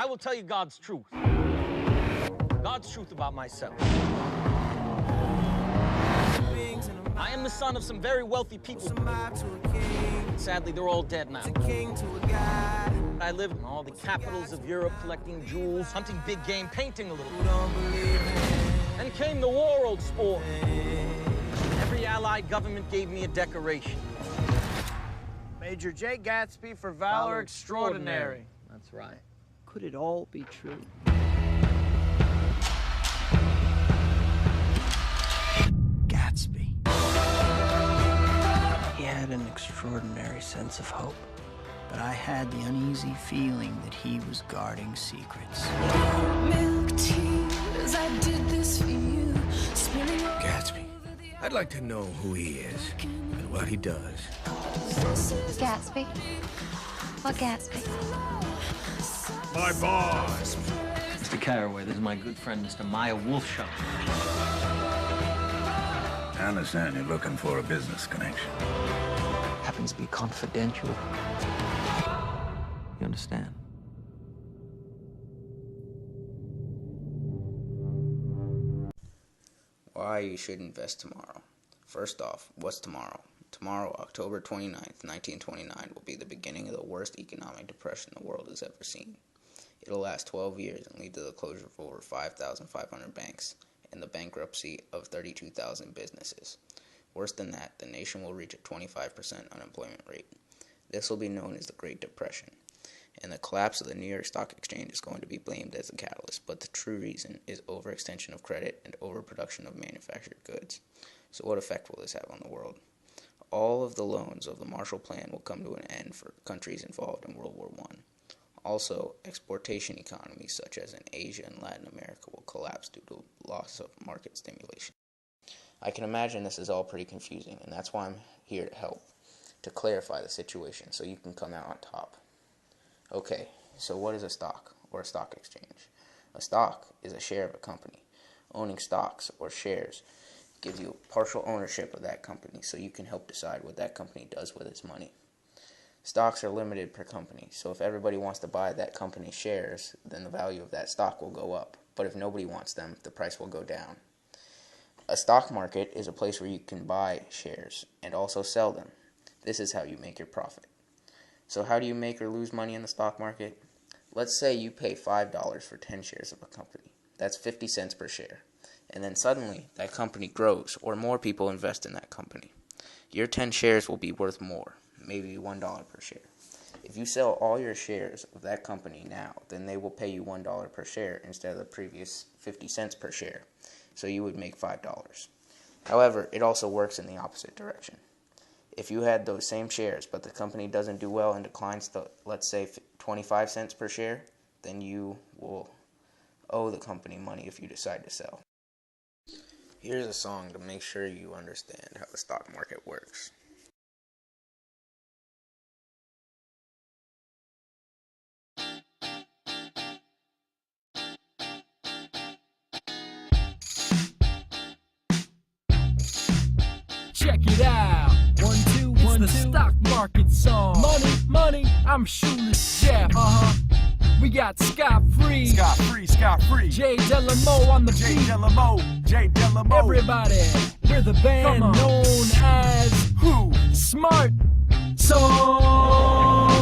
I will tell you God's truth. God's truth about myself. I am the son of some very wealthy people. Sadly, they're all dead now. I lived in all the capitals of Europe, collecting jewels, hunting big game, painting a little bit. Then came the war, old sport. Every allied government gave me a decoration. Major J. Gatsby for valor extraordinary. That's right. Could it all be true? Gatsby. He had an extraordinary sense of hope, but I had the uneasy feeling that he was guarding secrets. Milk tears, I did this for you. Gatsby. I'd like to know who he is and what he does. Gatsby? What Gatsby? My boss. Mr. Carraway, this is my good friend, Mr. Maya Wolfshot. I understand you're looking for a business connection. Happens to be confidential. You understand? Why you should invest tomorrow. First off, what's tomorrow? Tomorrow, October 29th, 1929, will be the beginning of the worst economic depression the world has ever seen. It'll last 12 years and lead to the closure of over 5,500 banks and the bankruptcy of 32,000 businesses. Worse than that, the nation will reach a 25% unemployment rate. This will be known as the Great Depression, and the collapse of the New York Stock Exchange is going to be blamed as the catalyst, but the true reason is overextension of credit and overproduction of manufactured goods. So what effect will this have on the world? All of the loans of the Marshall Plan will come to an end for countries involved in World War I. Also, exportation economies such as in Asia and Latin America will collapse due to loss of market stimulation. I can imagine this is all pretty confusing, and that's why I'm here to help, to clarify the situation so you can come out on top. Okay, so what is a stock or a stock exchange? A stock is a share of a company. Owning stocks or shares gives you partial ownership of that company so you can help decide what that company does with its money. Stocks are limited per company, so if everybody wants to buy that company's shares, then the value of that stock will go up. But if nobody wants them, the price will go down. A stock market is a place where you can buy shares and also sell them. This is how you make your profit. So how do you make or lose money in the stock market? Let's say you pay $5 for 10 shares of a company. That's 50 cents per share. And then suddenly that company grows or more people invest in that company. Your 10 shares will be worth more, maybe $1 per share. If you sell all your shares of that company now, then they will pay you $1 per share instead of the previous 50 cents per share. So you would make $5. However, it also works in the opposite direction. If you had those same shares, but the company doesn't do well and declines to, let's say, 25 cents per share, then you will owe the company money if you decide to sell. Here's a song to make sure you understand how the stock market works. Check it out. 1, 2, 1, 2. The stock market song. Money, money, I'm Shoeless Jeff. We got Scott Free. Scott Free, Scott Free. Jay Delamo on the Jay beat. Delamo, Jay Delamo. Everybody, we're the band known as Who? Smart Songs.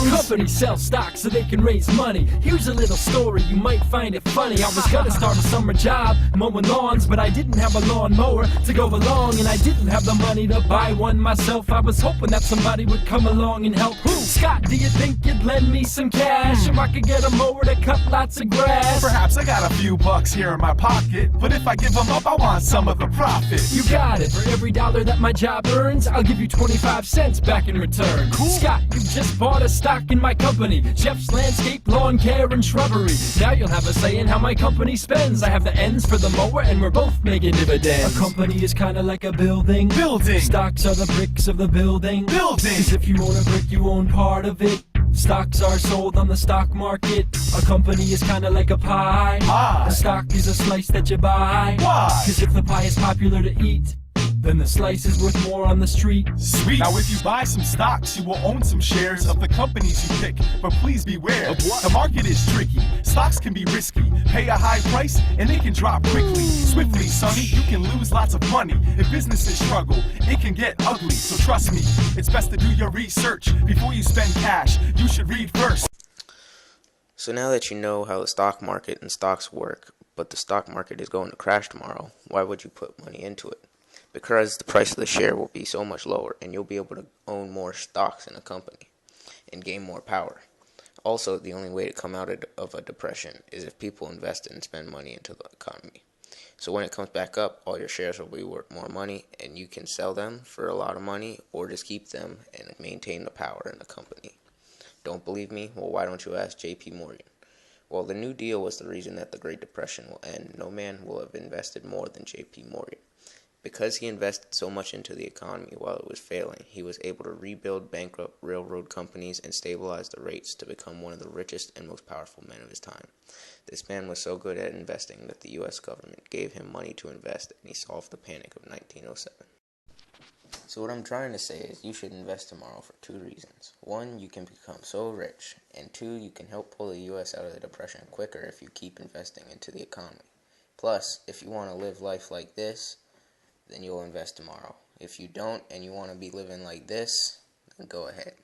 Companies sell stocks so they can raise money. Here's a little story, you might find it funny. I was gonna start a summer job mowing lawns, but I didn't have a lawnmower to go along, and I didn't have the money to buy one myself. I was hoping that somebody would come along and help. Who? Scott, do you think you'd lend me some cash, or I could get a mower to cut lots of grass? Perhaps I got a few bucks here in my pocket, but if I give them up, I want some of the profit. You got it. For every $1 that my job earns, I'll give you 25 cents back in return. Cool. Scott, you just bought a stock in my company, Jeff's Landscape, Lawn Care, and Shrubbery. Now you'll have a say in how my company spends. I have the ends for the mower, and we're both making dividends. A company is kinda like a building. Building. Stocks are the bricks of the building. Building. 'Cause if you own a brick, you own part of it. Stocks are sold on the stock market. A company is kinda like a pie. Pie. A stock is a slice that you buy. Why? 'Cause if the pie is popular to eat, then the slice is worth more on the street. Sweet. Now if you buy some stocks, you will own some shares of the companies you pick. But please beware, the market is tricky. Stocks can be risky. Pay a high price and they can drop quickly. Swiftly, sonny, you can lose lots of money. If businesses struggle, it can get ugly. So trust me, it's best to do your research. Before you spend cash, you should read first. So now that you know how the stock market and stocks work, but the stock market is going to crash tomorrow, why would you put money into it? Because the price of the share will be so much lower, and you'll be able to own more stocks in a company and gain more power. Also, the only way to come out of a depression is if people invest and spend money into the economy. So when it comes back up, all your shares will be worth more money, and you can sell them for a lot of money, or just keep them and maintain the power in the company. Don't believe me? Well, why don't you ask J.P. Morgan? Well, the New Deal was the reason that the Great Depression will end. No man will have invested more than J.P. Morgan. Because he invested so much into the economy while it was failing, he was able to rebuild bankrupt railroad companies and stabilize the rates to become one of the richest and most powerful men of his time. This man was so good at investing that the U.S. government gave him money to invest, and he solved the panic of 1907. So what I'm trying to say is you should invest tomorrow for 2 reasons. 1, you can become so rich, and 2, you can help pull the U.S. out of the depression quicker if you keep investing into the economy. Plus, if you want to live life like this, then you'll invest tomorrow. If you don't and you want to be living like this, then go ahead.